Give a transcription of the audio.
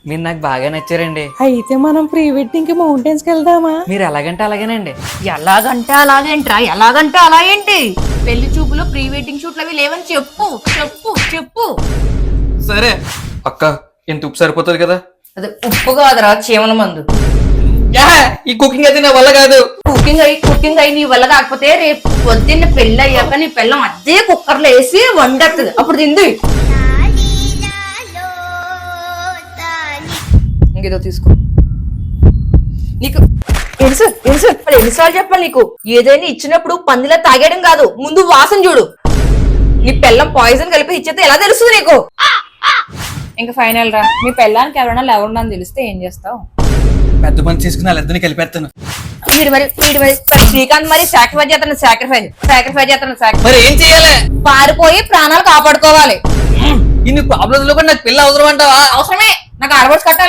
మీరు నాకు బాగా నచ్చారండి. అయితే మనం ప్రీ వెడ్డింగ్ కి మౌంటైన్స్ కి వెళ్దామా? మీరు ఎలాగంటే అలాగేనండి. ఎలాగంటే అలాగేంట్రా, ఎలాగంటే అలా ఏంటి? పెళ్లి చూపులో ప్రీ వెడ్డింగ్ షూట్లు అవి లేవని చెప్పు చెప్పు చెప్పు. సరే అక్క, ఎంత ఉప్పు సరిపోతుంది కదా. అదే ఉప్పు కాదురా, చీమల మందు. ఈ కుకింగ్ అయితే నా వల్ల కాదు. కుకింగ్ అయి నీ వల్ల కాకపోతే రేపు పొద్దున్న పెళ్లి అయ్యాక నీ పెళ్ళం అదే కుక్కర్లో వేసి వండేస్తుంది, అప్పుడు తింది. ఇంకేదో తీసుకో. నీకు ఎన్నిసార్లు చెప్పాలి నీకు? ఏదైనా ఇచ్చినప్పుడు పందిలా తాగేయడం కాదు, ముందు వాసన చూడు. నీ పెళ్ళం పాయిజన్ కలిపి ఇచ్చేస్తే ఎలా తెలుస్తుంది నీకు? ఇంకా ఫైనల్ రా, మీ పెళ్ళానికి ఎవరైనా లేవడం తెలిస్తే ఏం చేస్తావు? పెద్ద పని చేసుకుని వాళ్ళిద్దరిని కలిపేస్తాను. వీడు మరి శ్రీకాంత్ మరి సాక్రిఫైస్ చేస్తాను. మరి ఏం చెయ్యాలి? పారిపోయి ప్రాణాలు కాపాడుకోవాలి. ఇన్ని ప్రాబ్లమ్స్ లో కూడా నాకు పిల్ల అవసరం అంటావా? అవసరమే, నాకు ఆడబడి కట్ట